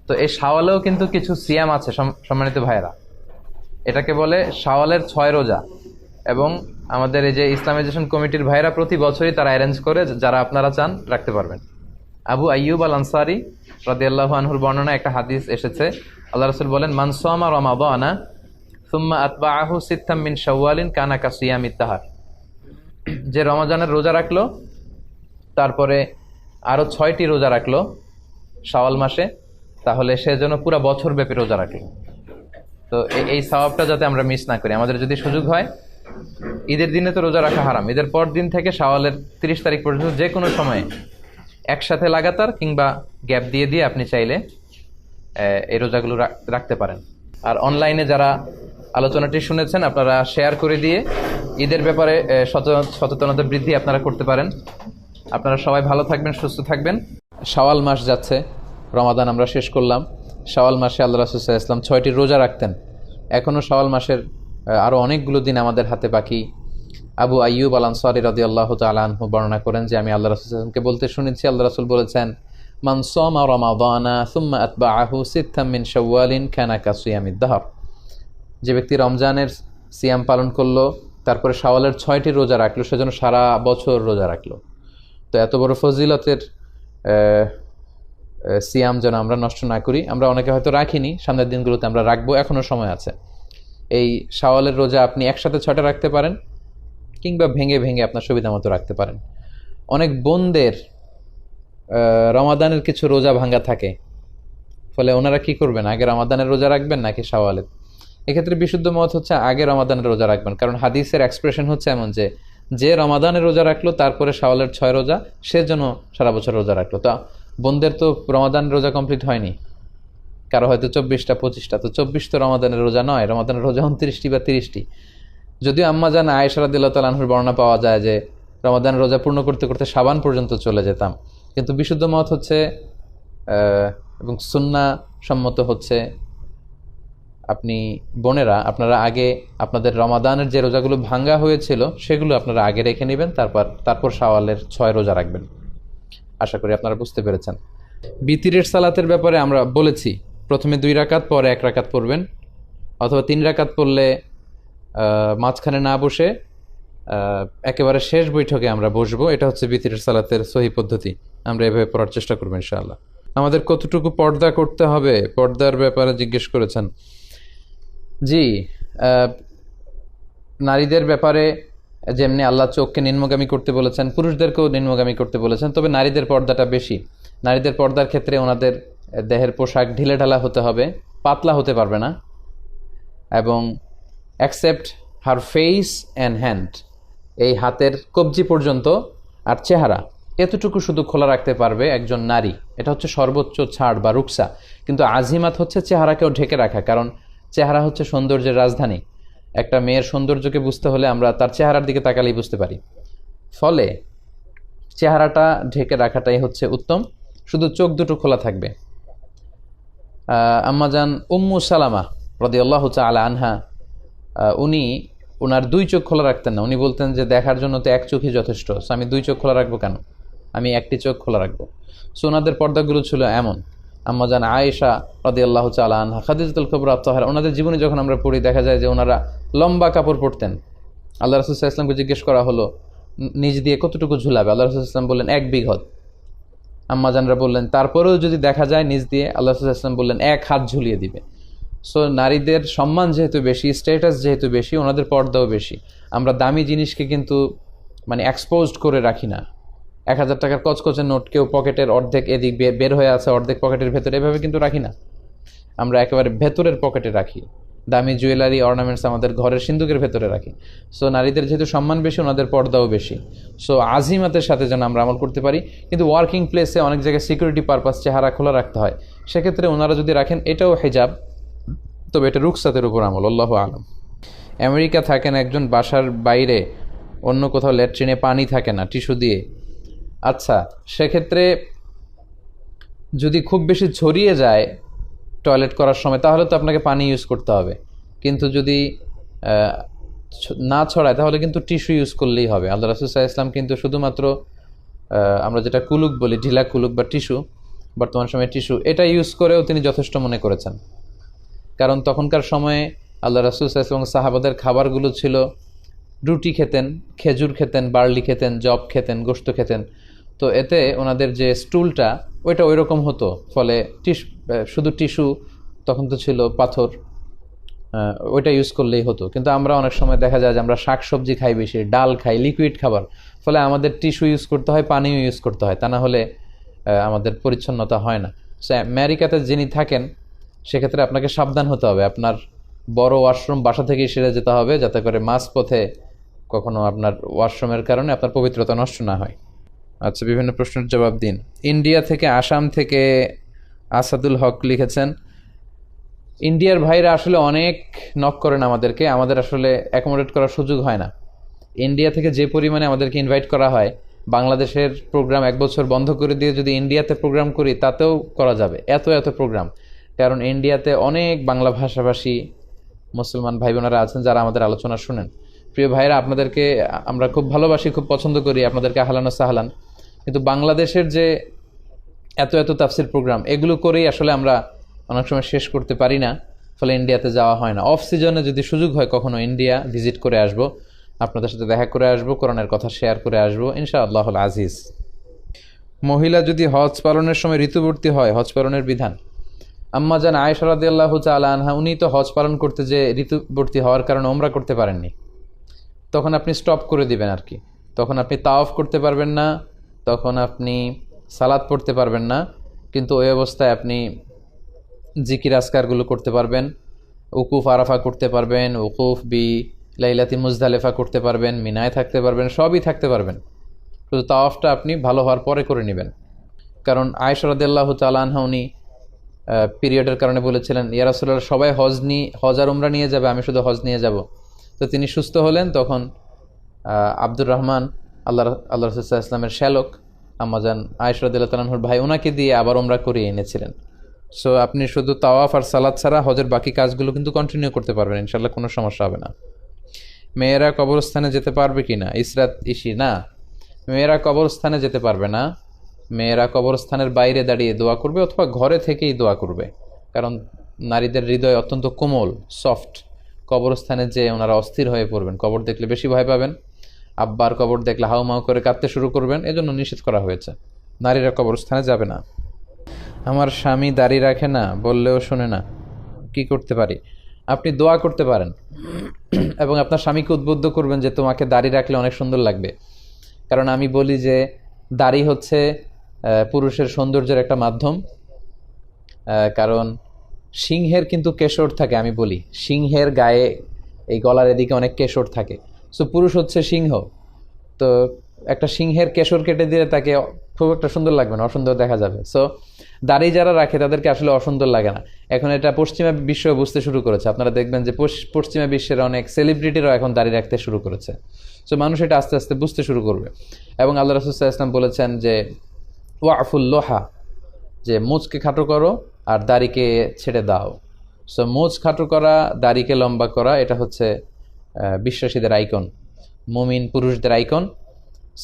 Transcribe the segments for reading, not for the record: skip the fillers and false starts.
তো এই শাওয়ালেও কিন্তু কিছু সিয়াম আছে সম্মানিত ভাইয়েরা, এটাকে বলে শাওয়ালের 6 রোজা। এবং আমাদের এই যে ইসলামাইজেশন কমিটির ভাইয়েরা প্রতি বছরই তারা অ্যারেঞ্জ করে, যারা আপনারা চান রাখতে পারবেন। আবু আইয়ুব আল আনসারি রাদিয়াল্লাহু আনহুর বর্ণনা একটা হাদিস এসেছে, আল্লাহ রাসূল বলেন, মান সামা রমাদানা সুম্মা আতবাআহু সিত্তাম মিন শাওয়ালিন কানা কাসিয়ামিত দাহর। যে রমজানের রোজা রাখলো, তারপরে আরো 6টি রোজা রাখলো শাওয়াল মাসে, তাহলে সে যেন পুরা বছর ব্যাপী রোজা রাখলো। তো এই সওয়াবটা যাতে আমরা মিস না করি, আমাদের যদি সুযোগ হয়, ঈদের দিনে তো রোজা রাখা হারাম, ঈদের পর দিন থেকে শাওয়ালের 30 তারিখ পর্যন্ত যে কোনো সময়ে একসাথে লাগাতার কিংবা গ্যাপ দিয়ে দিয়ে আপনি চাইলে এই রোজাগুলো রাখতে পারেন। আর অনলাইনে যারা আলোচনাটি শুনেছেন, আপনারা শেয়ার করে দিয়ে ঈদের ব্যাপারে সচেতনতা বৃদ্ধি আপনারা করতে পারেন। আপনারা সবাই ভালো থাকবেন, সুস্থ থাকবেন। শাওয়াল মাস যাচ্ছে, রমাদান আমরা শেষ করলাম। শাওয়াল মাসে আল্লাহ রাসূল সাল্লাল্লাহু আলাইহি ওয়াসাল্লাম 6টি রোজা রাখতেন। এখনও শাওয়াল মাসের আরও অনেকগুলো দিন আমাদের হাতে বাকি। আবু আইয়ুব আল আনসারী রাদিয়াল্লাহু তাআলা আনহু বর্ণনা করেন যে আমি আল্লাহ রাসূল সাল্লাল্লাহু আলাইহি ওয়াসাল্লামকে বলতে শুনেছি, আল্লাহ রাসূল বলেছেন, মান সামা রমাদানা সুম্মা আতবাআহু সিত্তাম মিন শাওয়ালিন কানা কাসিয়ামিদ দাহর। যে ব্যক্তি রমজানের সিয়াম পালন করলো, তারপরে শাওয়ালের 6টি রোজা রাখলো, সেজন্য সারা বছর রোজা রাখলো। তো এত বড় ফজিলতের সিয়াম যেন আমরা নষ্ট না করি। আমরা অনেকে হয়তো রাখিনি, সামনের দিনগুলোতে আমরা রাখবো, এখনও সময় আছে। এই শাওয়ালের রোজা আপনি একসাথে 6টা রাখতে পারেন, কিংবা ভেঙে ভেঙে আপনার সুবিধা মতো রাখতে পারেন। অনেক বোনদের রমাদানের কিছু রোজা ভাঙ্গা থাকে, ফলে ওনারা কি করবেন, আগে রমাদানের রোজা রাখবেন নাকি শাওয়ালের? এক্ষেত্রে বিশুদ্ধ মত হচ্ছে আগে রমাদানের রোজা রাখবেন, কারণ হাদিসের এক্সপ্রেশন হচ্ছে এমন যে রমাদানের রোজা রাখলো, তারপরে শাওয়ালের 6 রোজা, সে যেন সারা বছর রোজা রাখলো। তো বোনদের তো রমাদানের রোজা কমপ্লিট হয়নি, কারো হয়তো 24টা 25টা, তো 24 তো রমাদানের রোজা নয়, রমাদানের রোজা 29টি বা 30টি। যদিও আম্মা জান আয়েশা রাদিয়াল্লাহু তাআলা আনহার বর্ণনা পাওয়া যায় যে রমাদানের রোজা পূর্ণ করতে করতে শাবান পর্যন্ত চলে যেতাম, কিন্তু বিশুদ্ধ মত হচ্ছে এবং সুন্নাহ সম্মত হচ্ছে, আপনি বোনেরা আপনারা আগে আপনাদের রমাদানের যে রোজাগুলো ভাঙ্গা হয়েছিল সেগুলো আপনারা আগে রেখে নেবেন, তারপর শাওয়ালের 6 রোজা রাখবেন। আশা করি আপনারা বুঝতে পেরেছেন। বিতিরের সালাতের ব্যাপারে আমরা বলেছি, প্রথমে 2 রাকাত, পরে 1 রাকাত পড়বেন, অথবা 3 রাকাত পড়লে মাঝখানে না বসে একেবারে শেষ বৈঠকে আমরা বসবো। এটা হচ্ছে বিতিরের সালাতের সহি পদ্ধতি। আমরা এভাবে পড়ার চেষ্টা করবো ইনশাআল্লাহ। আমাদের কতটুকু পর্দা করতে হবে, পর্দার ব্যাপারে জিজ্ঞেস করেছেন। জি, নারীদের ব্যাপারে যেমনি আল্লাহ চোখকে নিম্নগামী করতে বলেছেন, পুরুষদেরকেও নিম্নগামী করতে বলেছেন, তবে নারীদের পর্দাটা বেশি। নারীদের পর্দার ক্ষেত্রে ওনাদের দেহের পোশাক ঢিলেঢালা হতে হবে, পাতলা হতে পারবে না, এবং accept her face and hand, এই হাতের কবজি পর্যন্ত আর চেহারা, এতটুকু শুধু খোলা রাখতে পারবে একজন নারী। এটা হচ্ছে সর্বোচ্চ ছাড় বা রুকসা। কিন্তু আজিমাত হচ্ছে চেহারাকেও ঢেকে রাখা, কারণ চেহারা হচ্ছে সৌন্দর্যের রাজধানী। একটা মেয়ের সৌন্দর্যকে বুঝতে হলে আমরা তার চেহারার দিকে তাকালেই বুঝতে পারি। ফলে চেহারাটা ঢেকে রাখাটাই হচ্ছে উত্তম, শুধু চোখ দুটো খোলা থাকবে। আম্মাজান উম্মু সালামা রাদিয়াল্লাহু তাআলা আনহা, উনি ওনার 2 চোখ খোলা রাখতেন না। উনি বলতেন যে দেখার জন্য তো 1 চোখই যথেষ্ট, সো আমি 2 চোখ খোলা রাখবো কেন, আমি 1টি চোখ খোলা রাখবো। সো ওনাদের পর্দাগুলো ছিল এমন। আম্মাজান আয়েশা রাদিয়াল্লাহু তাআলা আনহা, খাদিজাতুল কুবরা তাহারা, ওনাদের জীবনে যখন আমরা পড়ি দেখা যায় যে ওনারা লম্বা কাপড় পরতেন। আল্লাহ রাসূল সাল্লাল্লাহু আলাইহি ওয়াসাল্লামকে জিজ্ঞেস করা হলো নিজ দিয়ে কতটুকু ঝুলাবে, আল্লাহ রাসূল সাল্লাল্লাহু আলাইহি ওয়াসাল্লাম বললেন 1 বিঘত। আম্মাজানরা বললেন তারপরেও যদি দেখা যায় নিজ দিয়ে, আল্লাহ রাসূল সাল্লাল্লাহু আলাইহি ওয়াসাল্লাম বললেন 1 হাত ঝুলিয়ে দিবে। সো নারীদের সম্মান যেহেতু বেশি, স্ট্যাটাস যেহেতু বেশি, ওনাদের পর্দাও বেশি। আমরা দামি জিনিসকে কিন্তু মানে এক্সপোজড করে রাখি না। 1000 টাকার কচকচে নোট কেউ পকেটের অর্ধেক এদিক বের হয়ে আছে, অর্ধেক পকেটের ভেতরে, এভাবে কিন্তু রাখি না। আমরা একেবারে ভেতরের পকেটে রাখি। দামি জুয়েলারি অর্নামেন্টস আমাদের ঘরের সিন্দুকের ভেতরে রাখি। সো নারীদের যেহেতু সম্মান বেশি, ওনাদের পর্দাও বেশি। সো আজিমাতের সাথে যেন আমরা আমল করতে পারি। কিন্তু ওয়ার্কিং প্লেসে অনেক জায়গায় সিকিউরিটি পারপাস চেহারা খোলা রাখতে হয়, সেক্ষেত্রে ওনারা যদি রাখেন এটাও হিজাব, তবে এটা রুকসাতের উপর আমল, আল্লাহু আলাম। আমেরিকা থাকেন একজন, বাসার বাইরে অন্য কোথাও ল্যাট্রিনে পানি থাকে না টিস্যু দিয়ে। আচ্ছা, সেক্ষেত্রে যদি খুব বেশি ছড়িয়ে যায় টয়লেট করার সময়, তাহলে তো আপনাকে পানি ইউজ করতে হবে। কিন্তু যদি না ছড়ায় তাহলে কিন্তু টিস্যু ইউজ করলেই হবে। আল্লাহ রাসূল সাল্লাল্লাহু আলাইহি ওয়াসাল্লাম কিন্তু শুধুমাত্র আমরা যেটা কুলুক বলি, ঢিলা কুলুক বা টিস্যু, বর্তমান সময়ে টিস্যু, এটা ইউজ করেও তিনি যথেষ্ট মনে করেছেন। কারণ তখনকার সময়ে আল্লাহ রাসূল সাল্লাল্লাহু আলাইহি ওয়াসাল্লাম এবং সাহাবাদের খাবারগুলো ছিল রুটি খেতেন, খেজুর খেতেন, বার্লি খেতেন, জব খেতেন, গোশত খেতেন। তো এতে ওনাদের যে স্টুলটা ওইটা ওই রকম হতো, ফলে শুধু টিস্যু তখন তো ছিল পাথর, ওইটা ইউজ করলেই হতো। কিন্তু আমরা অনেক সময় দেখা যায় যে আমরা শাক সবজি খাই বেশি, ডাল খাই, লিকুইড খাবার, ফলে আমাদের টিস্যু ইউজ করতে হয়, পানিও ইউজ করতে হয়, তা না হলে আমাদের পরিচ্ছন্নতা হয় না। সো আমেরিকাতে যিনি থাকেন সেক্ষেত্রে আপনাকে সাবধান হতে হবে, আপনার বড় ওয়াশরুম বাসা থেকেই সেরে যেতে হবে, যাতে করে মাঝপথে কখনো আপনার ওয়াশরুমের কারণে আপনার পবিত্রতা নষ্ট না হয়। আচ্ছা, বিভিন্ন প্রশ্নের জবাব দিন। ইন্ডিয়া থেকে, আসাম থেকে আসাদুল হক লিখেছেন, ইন্ডিয়ার ভাইরা আসলে অনেক নক করেন আমাদেরকে, আমাদের আসলে অ্যাকোমোডেট করার সুযোগ হয় না। ইন্ডিয়া থেকে যে পরিমাণে আমাদেরকে ইনভাইট করা হয়, বাংলাদেশের প্রোগ্রাম এক বছর বন্ধ করে দিয়ে যদি ইন্ডিয়াতে প্রোগ্রাম করি তাতেও করা যাবে, এত এত প্রোগ্রাম। কারণ ইন্ডিয়াতে অনেক বাংলা ভাষাভাষী মুসলমান ভাই বোনেরা আছেন যারা আমাদের আলোচনা শুনেন। প্রিয় ভাইরা, আপনাদেরকে আমরা খুব ভালোবাসি, খুব পছন্দ করি, আপনাদেরকে আহলান ও সাহলান। কিন্তু বাংলাদেশের যে এত এত তাফসির প্রোগ্রাম, এগুলো করেই আসলে আমরা অনেক সময় শেষ করতে পারি না, ফলে ইন্ডিয়াতে যাওয়া হয় না। অফ সিজনে যদি সুযোগ হয় কখনো ইন্ডিয়া ভিজিট করে আসব, আপনাদের সাথে দেখা করে আসব, কোরআনের কথা শেয়ার করে আসব ইনশাআল্লাহুল আজিজ। মহিলা যদি হজ পালনের সময় ঋতুবর্তী হয়, হজ পালনের বিধান। আম্মা জান আয়েশা রাদিয়াল্লাহু তাআলা আনহা, উনি তো হজ পালন করতে যে ঋতুবর্তী হওয়ার কারণে ওমরা করতে পারেননি, তখন আপনি স্টপ করে দিবেন আর কি। তখন আপনি তাওয়াফ করতে পারবেন না, তখন আপনি সালাত পড়তে পারবেন না, কিন্তু ওই অবস্থায় আপনি জিকির আজকারগুলো করতে পারবেন, উকুফ আরাফা করতে পারবেন, উকুফ বি লাইলাতি মুজদালেফা করতে পারবেন, মিনায় থাকতে পারবেন, সবই থাকতে পারবেন। শুধু তাওয়াফটা আপনি ভালো হওয়ার পরে করে নেবেন। কারণ আয়েশা রাদিয়াল্লাহু তাআলা আনহা উনি পিরিয়ডের কারণে বলেছিলেন, ইয়া রাসূলুল্লাহ, সবাই হজ আর উমরা নিয়ে যাবে, আমি শুধু হজ নিয়ে যাব। তো তিনি সুস্থ হলেন, তখন আব্দুর রহমান, আল্লাহ রাসূল সাল্লাল্লাহু আলাইহি ওয়াসাল্লামের শ্যালক আম্মাজান আয়েশা রাদিয়াল্লাহু তাআলা আনহার ভাই, ওনাকে দিয়ে আবার উমরা করিয়ে এনেছিলেন। সো আপনি শুধু তাওয়াফ আর সালাত ছাড়া হজের বাকি কাজগুলো কিন্তু কন্টিনিউ করতে পারবেন, ইনশাআল্লাহ কোনো সমস্যা হবে না। মেয়েরা কবরস্থানে যেতে পারবে কি না? ইসরাত ইসি, না, মেয়েরা কবরস্থানে যেতে পারবে না। মেয়েরা কবরস্থানের বাইরে দাঁড়িয়ে দোয়া করবে অথবা ঘরে থেকেই দোয়া করবে, কারণ নারীদের হৃদয় অত্যন্ত কোমল, সফট। কবরস্থানে যে ওনারা অস্থির হয়ে পড়বেন, কবর দেখলে বেশি ভয় পাবেন, আব্বার কবর দেখলে হাউমাউ করে কাঁদতে শুরু করবেন, এজন্য নিষেধ করা হয়েছে, নারীরা কবরস্থানে যাবে না। আমার স্বামী দাড়ি রাখে না, বললেও শোনে না, কি করতে পারি? আপনি দোয়া করতে পারেন এবং আপনার স্বামীকে উদ্বুদ্ধ করবেন যে তোমাকে দাড়ি রাখলে অনেক সুন্দর লাগবে। কারণ আমি বলি যে দাড়ি হচ্ছে পুরুষের সৌন্দর্যের একটা মাধ্যম। কারণ সিংহের কিন্তু কেশর থাকে, আমি বলি সিংহের গায়ে এই গলার এদিকে অনেক কেশর থাকে। সো পুরুষ হচ্ছে সিংহ, তো একটা সিংহের কেশর কেটে দিলে তাকে খুব একটা সুন্দর লাগবে না, অসুন্দর দেখা যাবে। সো দাড়ি যারা রাখে তাদেরকে আসলে অসুন্দর লাগে না। এখন এটা পশ্চিমা বিশ্ব বুঝতে শুরু করেছে, আপনারা দেখবেন যে পশ্চিমা বিশ্বের অনেক সেলিব্রিটিরাও এখন দাড়ি রাখতে শুরু করেছে। সো মানুষ এটা আস্তে আস্তে বুঝতে শুরু করবে। এবং আল্লাহ রাসূল সাল্লাল্লাহু আলাইহি ওয়াসাল্লাম বলেছেন যে ওয়াফুল লোহা, যে মোচকে খাটো করো আর দাড়িকে ছেড়ে দাও। সো মোচ খাটো করা, দাড়িকে লম্বা করা, এটা হচ্ছে বিশ্বাসীদের আইকন, মুমিন পুরুষদের আইকন।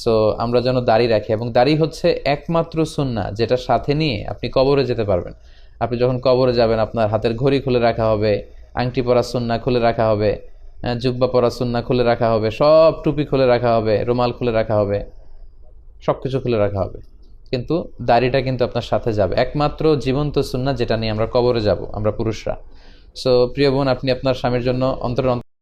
সো আমরা যেন দাড়ি রাখি, এবং দাড়ি হচ্ছে একমাত্র সুন্নাহ যেটা সাথে নিয়ে আপনি কবরে যেতে পারবেন। আপনি যখন কবরে যাবেন আপনার হাতের ঘড়ি খুলে রাখা হবে, আংটি পরা সুন্নাহ খুলে রাখা হবে, জুব্বা পরা সুন্নাহ খুলে রাখা হবে, সব টুপি খুলে রাখা হবে, রুমাল খুলে রাখা হবে, সব কিছু খুলে রাখা হবে, কিন্তু দাড়িটা কিন্তু আপনার সাথে যাবে, একমাত্র জীবন্ত সুন্নাহ যেটা নিয়ে আমরা কবরে যাব আমরা পুরুষরা। সো প্রিয় বোন, আপনি আপনার স্বামীর জন্য অন্তর